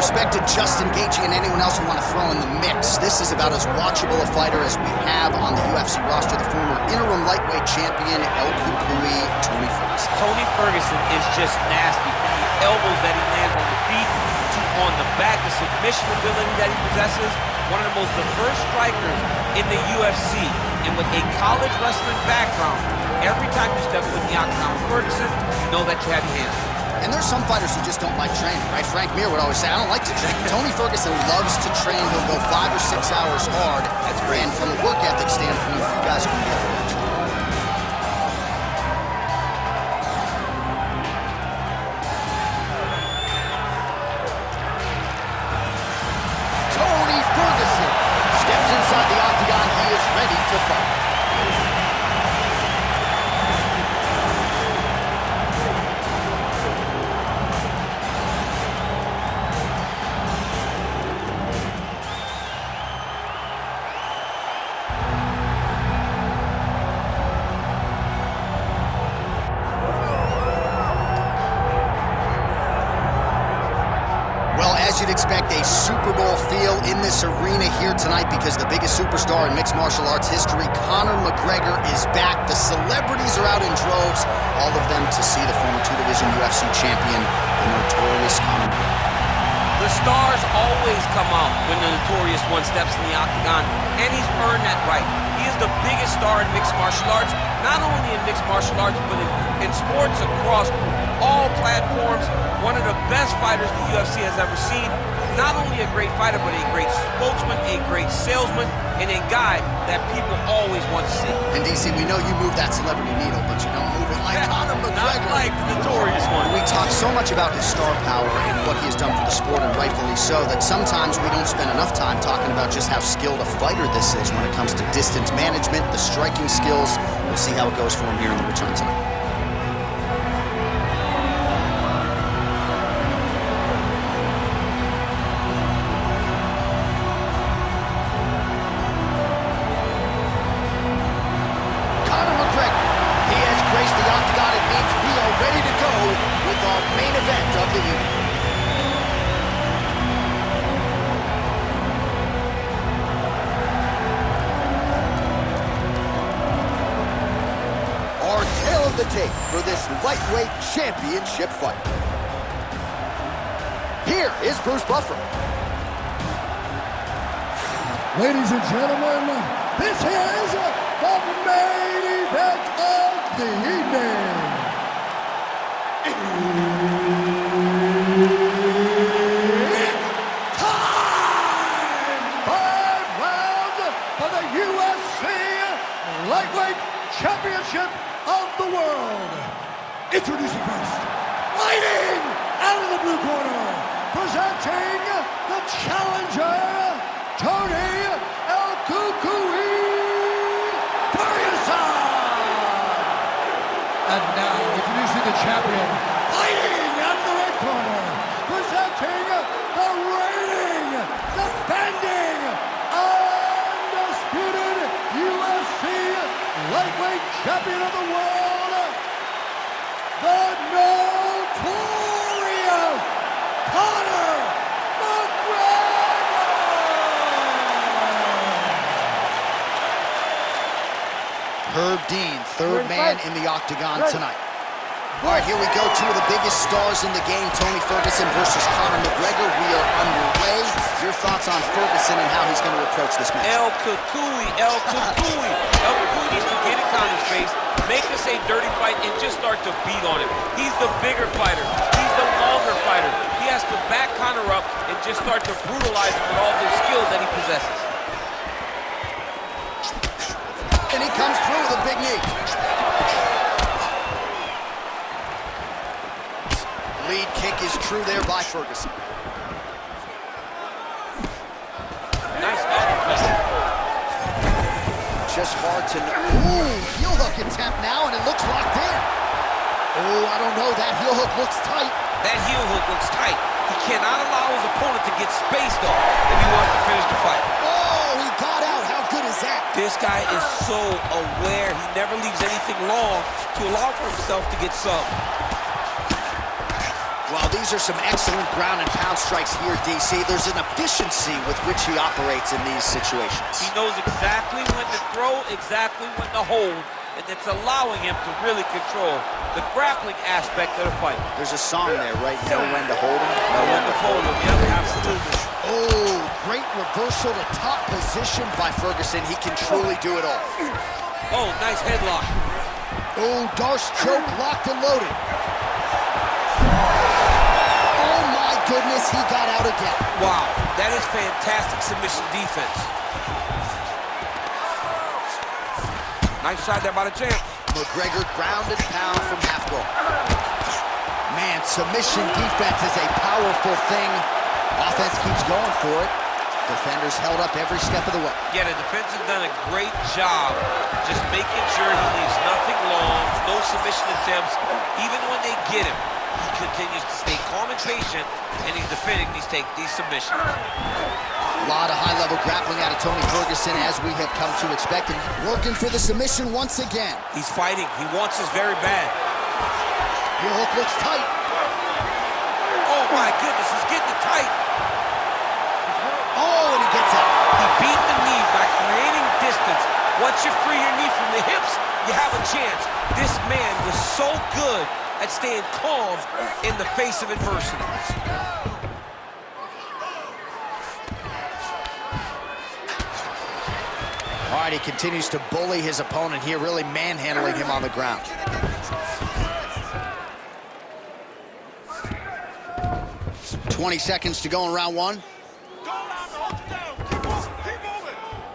respect to Justin Gaethje and anyone else we want to throw in the mix, this is about as watchable a fighter as we have on the UFC roster, the former interim lightweight champion, El Cucuy, Tony Ferguson. Tony Ferguson is just nasty. From the elbows that he lands on the feet to on the back, the submission ability that he possesses, one of the most diverse strikers in the UFC. And with a college wrestling background, every time you step in the octagon with Ferguson, you know that you have your hands on. And there's some fighters who just don't like training, right? Frank Mir would always say, I don't like to train. Tony Ferguson loves to train. He'll go 5 or 6 hours hard. That's great. And from a work ethic standpoint, you guys can get it. Tony Ferguson steps inside the octagon. He is ready to fight. As you'd expect, a Super Bowl feel in this arena here tonight because the biggest superstar in mixed martial arts history, Conor McGregor, is back. The celebrities are out in droves, all of them to see the former two-division UFC champion, the notorious Conor McGregor. The stars always come out when the notorious one steps in the octagon, and he's earned that right. He is the biggest star in mixed martial arts, not only in mixed martial arts, but in sports across all platforms. One of the best fighters the UFC has ever seen. Not only a great fighter, but a great spokesman, a great salesman, and a guy that people always want to see. And DC, we know you move that celebrity needle, but you don't move it like Conor McGregor. Not like the notorious one. We talk so much about his star power and what he has done for the sport, and rightfully so, that sometimes we don't spend enough time talking about just how skilled a fighter this is when it comes to distance management, the striking skills. We'll see how it goes for him here in the return tonight. Main event of the evening. Our tale of the tape for this lightweight championship fight. Here is Bruce Buffer. Ladies and gentlemen, this is the main event of the evening. Lightweight championship of the world. Introducing first, fighting out of the blue corner, presenting the challenger, Tony El Cucuy Ferguson. And now introducing the champion, fighting out of the red corner, presenting the reigning, defending, undisputed UFC lightweight champion of the world, the notorious Conor McGregor! Herb Dean, third man in the octagon tonight. All right, here we go. Two of the biggest stars in the game, Tony Ferguson versus Conor McGregor. We are underway. Your thoughts on Ferguson and how he's going to approach this match? El Cucuy. El Cucuy needs to get in Conor's face, make this a dirty fight, and just start to beat on him. He's the bigger fighter. He's the longer fighter. He has to back Conor up and just start to brutalize him with all the skills that he possesses. And he comes through with a big knee. Lead kick is true there by Ferguson. Nice uppercut. Just hard to... Ooh, heel hook attempt now, and it looks locked in. Oh, I don't know. That heel hook looks tight. That heel hook looks tight. He cannot allow his opponent to get spaced, though, if he wants to finish the fight. Oh, he got out. How good is that? This guy is so aware. He never leaves anything long to allow for himself to get subbed. Well, these are some excellent ground and pound strikes here, DC. There's an efficiency with which he operates in these situations. He knows exactly when to throw, exactly when to hold, and it's allowing him to really control the grappling aspect of the fight. There's a song there, right? Know when to hold him, Know when to fold him. Yep, absolutely. Oh, great reversal to top position by Ferguson. He can truly do it all. Oh, nice headlock. Oh, Darce choke locked and loaded. Oh my goodness, he got out again. Wow, that is fantastic submission defense. Nice shot there by the champ. McGregor ground and pound from half guard. Man, submission defense is a powerful thing. Offense keeps going for it. Defenders held up every step of the way. Yeah, the defense has done a great job just making sure he leaves nothing long, no submission attempts. Even when they get him, he continues to stay calm and patient, and he's defending these submissions. A lot of high-level grappling out of Tony Ferguson, as we have come to expect, and working for the submission once again. He's fighting. He wants this very bad. Heel hook looks tight. Oh, my goodness, he's getting it tight. Oh, and he gets out. He beat the knee by creating distance. Once you free your knee from the hips, you have a chance. This man was so good at staying calm in the face of adversity. All right, he continues to bully his opponent here, really manhandling him on the ground. "20 seconds to go in round one.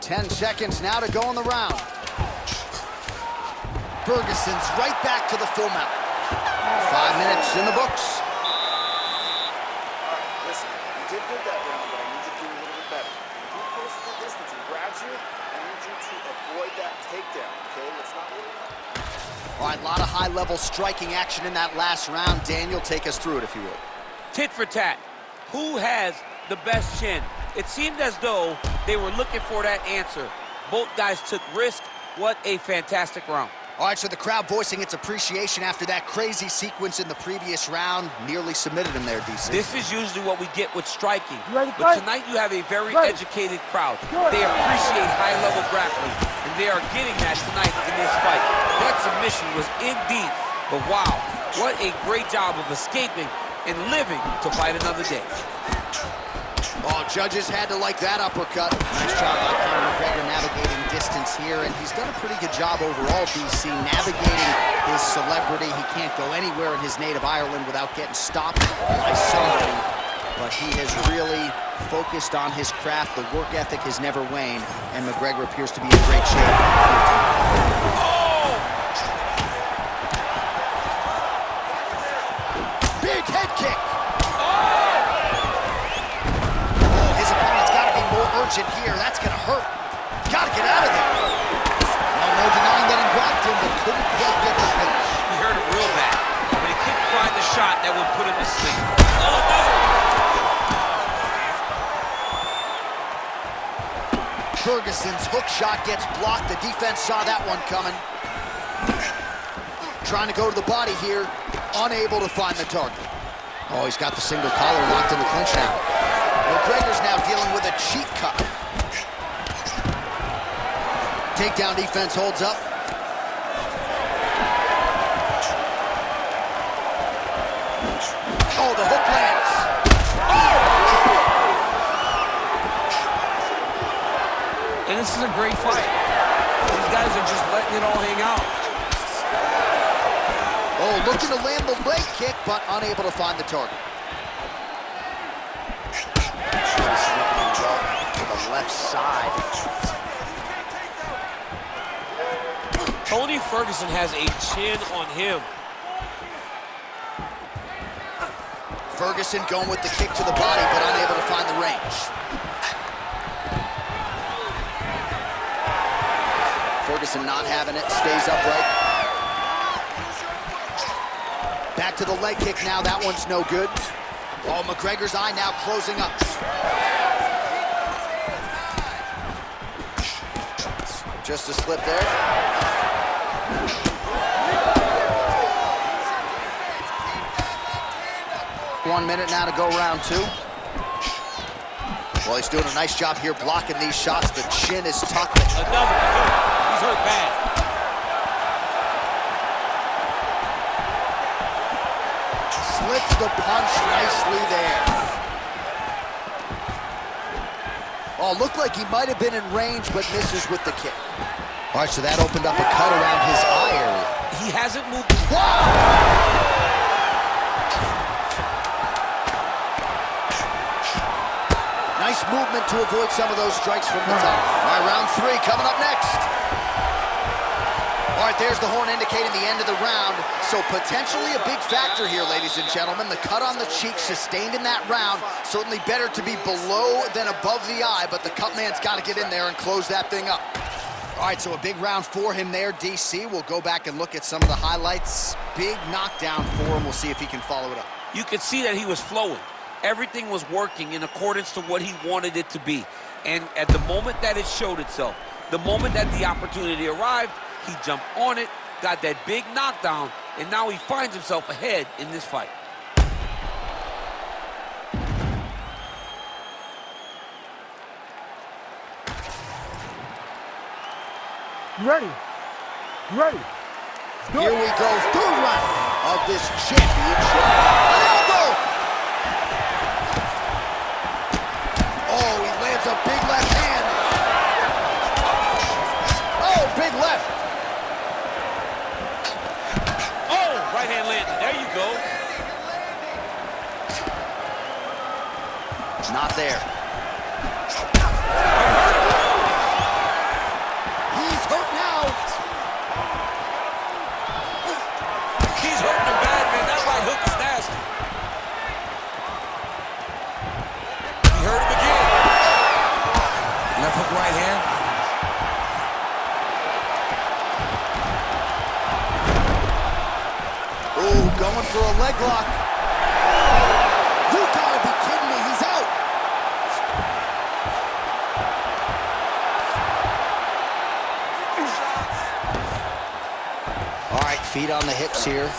10 seconds now to go in the round. Ferguson's right back to the full mount. 5 minutes in the books. Listen, you did good that round, but I need you to do a little bit better. If he closes the distance and grabs you, I need you to avoid that takedown, okay? Let's not really... All right, a lot of high-level striking action in that last round. Daniel, take us through it, if you will. Tit for tat. Who has the best chin? It seemed as though they were looking for that answer. Both guys took risk. What a fantastic round. All right, so the crowd voicing its appreciation after that crazy sequence in the previous round. Nearly submitted him there, DC. This is usually what we get with striking. Ready, But fight? tonight you have a very educated crowd. They appreciate high-level grappling, and they are getting that tonight in this fight. That submission was indeed, but wow, what a great job of escaping and living to fight another day. Oh, judges had to like that uppercut. Nice job by Conor McGregor navigating distance here, and he's done a pretty good job overall, DC, navigating his celebrity. He can't go anywhere in his native Ireland without getting stopped by somebody, but he has really focused on his craft. The work ethic has never waned, and McGregor appears to be in great shape. Oh! Big head kick. Urgent here, that's gonna hurt. Gotta get out of there. Well, no denying that he blocked him, but couldn't quite get the finish. He hurt him real bad, but he couldn't find the shot that would put him to sleep. Oh, another! Ferguson's hook shot gets blocked. The defense saw that one coming. Trying to go to the body here, unable to find the target. Oh, he's got the single collar locked in the clinch now. McGregor's now dealing with a cheat cut. Takedown defense holds up. Oh, the hook lands. And this is a great fight. These guys are just letting it all hang out. Oh, looking to land the leg kick, but unable to find the target. To the left side. Tony Ferguson has a chin on him. Ferguson going with the kick to the body, but unable to find the range. Ferguson not having it, stays upright. Back to the leg kick now, that one's no good. Oh, McGregor's eye now closing up. Just a slip there. 1 minute now to go round 2. Well, he's doing a nice job here blocking these shots. The chin is tucked. Another. He's hurt bad. Slips the punch nicely there. Oh, looked like he might have been in range, but misses with the kick. All right, so that opened up a cut around his eye area. He hasn't moved. Nice movement to avoid some of those strikes from the top. All right, round 3 coming up next. All right, there's the horn indicating the end of the round. So potentially a big factor here, ladies and gentlemen. The cut on the cheek sustained in that round. Certainly better to be below than above the eye, but the cut man's got to get in there and close that thing up. All right, so a big round for him there, DC. We'll go back and look at some of the highlights. Big knockdown for him. We'll see if he can follow it up. You could see that he was flowing. Everything was working in accordance to what he wanted it to be. And at the moment that it showed itself, the moment that the opportunity arrived, he jumped on it, got that big knockdown, and now he finds himself ahead in this fight. Ready? Ready? Here we go, third round of this championship. An elbow! Oh, he lands a big left hand. Oh, big left. Oh, right hand landed. There you go. Not there. He's hurt now. He's hurting him bad, man. That right hook is nasty. He hurt him again. Left hook, right hand. Ooh, going for a leg lock. You gotta be kidding me, he's out. All right, feet on the hips here.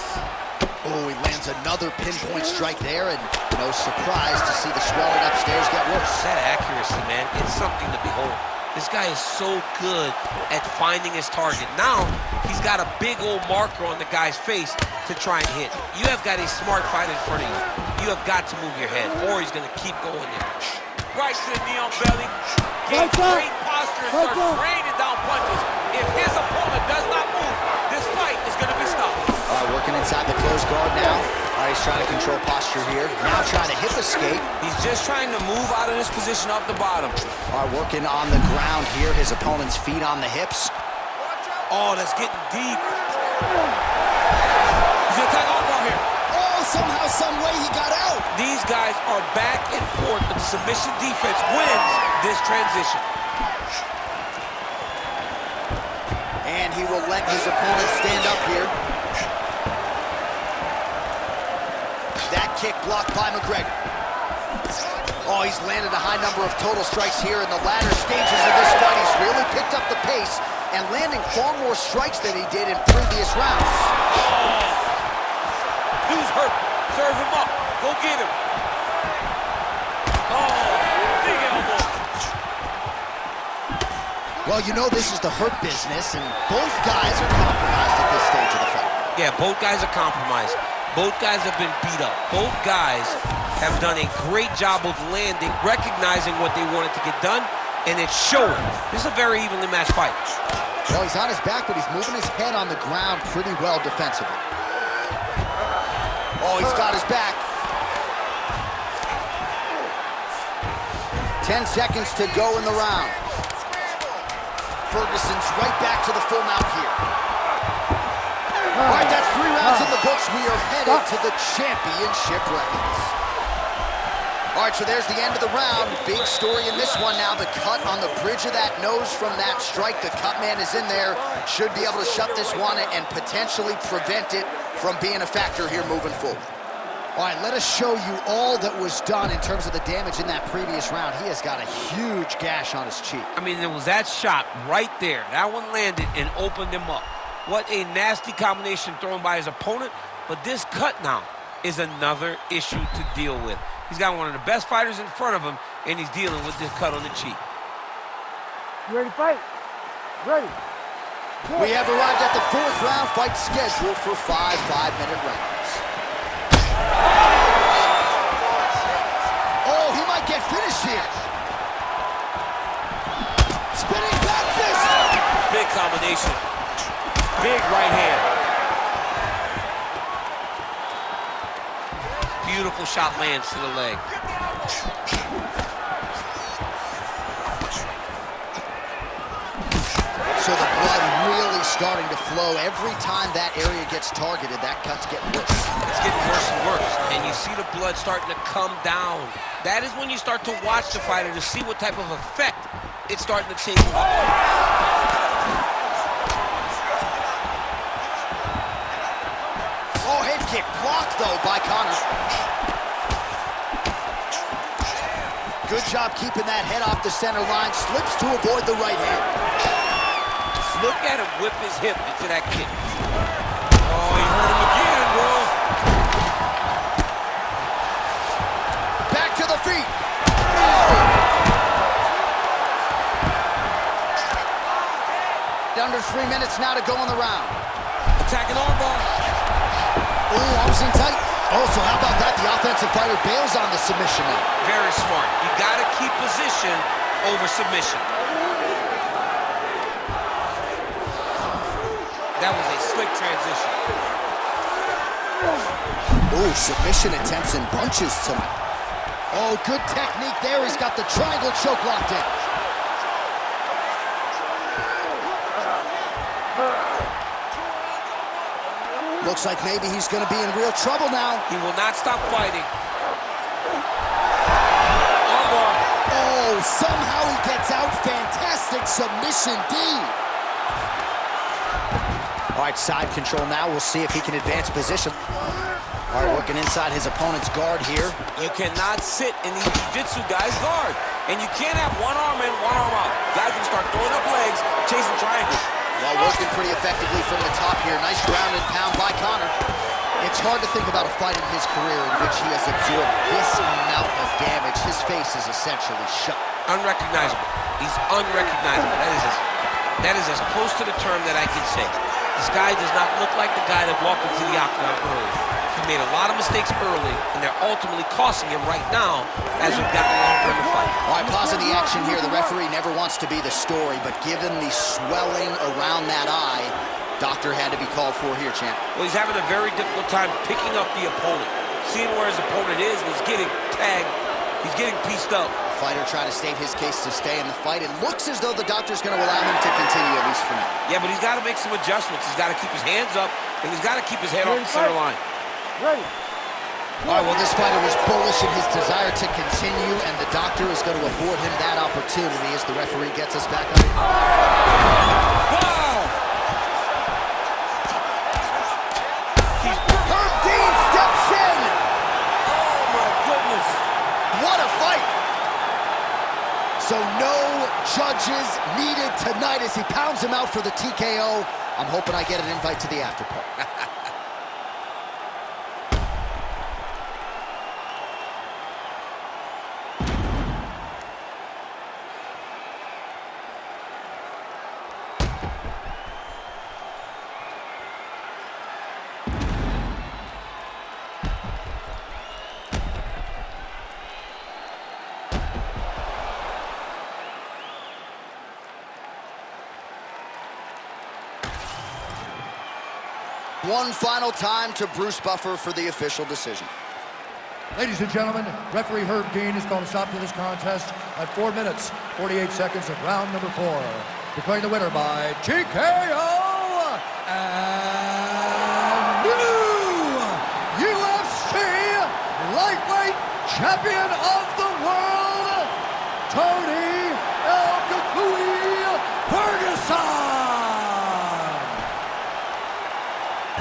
Oh, he lands another pinpoint strike there, and no surprise to see the swelling upstairs get worse. That accuracy, man, it's something to behold. This guy is so good at finding his target. Now, he's got a big old marker on the guy's face to try and hit. You have got a smart fight in front of you. You have got to move your head, or he's going to keep going there. Right to the knee on belly. Gains great posture and starts raining down punches. If his opponent does not move, this fight is going to be stopped. Working inside the closed guard now. He's trying to control posture here. Now trying to hip escape. He's just trying to move out of this position off the bottom. Working on the ground here. His opponent's feet on the hips. Oh, that's getting deep. He's going to attack armbar here. Oh, somehow, some way he got out. These guys are back and forth, but the submission defense wins this transition. And he will let his opponent stand up here. That kick blocked by McGregor. Oh, he's landed a high number of total strikes here in the latter stages of this fight. He's really picked up the pace and landing far more strikes than he did in previous rounds. Oh. Dude's hurt. Serve him up. Go get him. Oh, big elbow. Well, you know this is the hurt business, and both guys are compromised at this stage of the fight. Yeah, both guys are compromised. Both guys have been beat up. Both guys have done a great job of landing, recognizing what they wanted to get done, and it's showing. This is a very evenly matched fight. Well, he's on his back, but he's moving his head on the ground pretty well defensively. Oh, he's got his back. 10 seconds to go in the round. Ferguson's right back to the full mount here. All right, that's 3 rounds in the books. We are headed to the championship records. All right, so there's the end of the round. Big story in this one now. The cut on the bridge of that nose from that strike. The cut man is in there. Should be able to shut this one and potentially prevent it from being a factor here moving forward. All right, let us show you all that was done in terms of the damage in that previous round. He has got a huge gash on his cheek. I mean, there was that shot right there. That one landed and opened him up. What a nasty combination thrown by his opponent. But this cut now, is another issue to deal with. He's got one of the best fighters in front of him, and he's dealing with this cut on the cheek. You ready to fight? Ready. We have arrived at the 4th round fight scheduled for 5 5-minute rounds. Oh, he might get finished here. Spinning back fist. Big combination. Big right hand. Beautiful shot lands to the leg. So the blood really starting to flow. Every time that area gets targeted, that cut's getting worse. It's getting worse and worse, and you see the blood starting to come down. That is when you start to watch the fighter to see what type of effect it's starting to take. Oh, head kick blocked, though, by Conor. Good job keeping that head off the center line. Slips to avoid the right hand. Look at him whip his hip into that kick. Oh, he hurt him again, bro. Back to the feet. Under 3 minutes now to go in the round. Attacking armbar. Oh, arms in tight. Oh, so how about that? The offensive fighter bails on the submission now. Very smart. You got to keep position over submission. That was a slick transition. Oh, submission attempts in bunches tonight. Oh, good technique there. He's got the triangle choke locked in. Looks like maybe he's going to be in real trouble now. He will not stop fighting. Armbar. Oh, somehow he gets out. Fantastic submission D. All right, side control now. We'll see if he can advance position. All right, working inside his opponent's guard here. You cannot sit in these jiu-jitsu guys' guard. And you can't have one arm in, one arm out. Guys can start throwing up legs, chasing triangles. Well, working pretty effectively from the top here. Nice ground and pound by Conor. It's hard to think about a fight in his career in which he has absorbed this amount of damage. His face is essentially shut. Unrecognizable. He's unrecognizable. That is as close to the term that I can say. This guy does not look like the guy that walked into the octagon early. He made a lot of mistakes early, and they're ultimately costing him right now as we've gotten longer in the fight. All right, pausing the action here. The referee never wants to be the story, but given the swelling around that eye, doctor had to be called for here, champ. Well, he's having a very difficult time picking up the opponent. Seeing where his opponent is, and he's getting tagged. He's getting pieced up. Fighter trying to state his case to stay in the fight. It looks as though the doctor's going to allow him to continue, at least for now. Yeah, but he's got to make some adjustments. He's got to keep his hands up, and he's got to keep his head off the center line. Ready. All right, well, this fighter was bullish in his desire to continue, and the doctor is going to afford him that opportunity as the referee gets us back on. Wow! Herb Dean steps in! Oh, my goodness. What a fight! So no judges needed tonight as he pounds him out for the TKO. I'm hoping I get an invite to the after party. One final time to Bruce Buffer for the official decision. Ladies and gentlemen, referee Herb Dean is going to stop to this contest at 4 minutes, 48 seconds of round number 4. Declaring the winner by TKO and new UFC lightweight champion of the world, Tony Ferguson!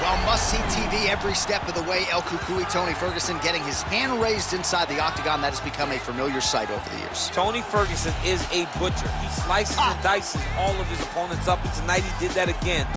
Well, must-see TV every step of the way. El Cucuy, Tony Ferguson, getting his hand raised inside the octagon. That has become a familiar sight over the years. Tony Ferguson is a butcher. He slices and dices all of his opponents up, and tonight he did that again.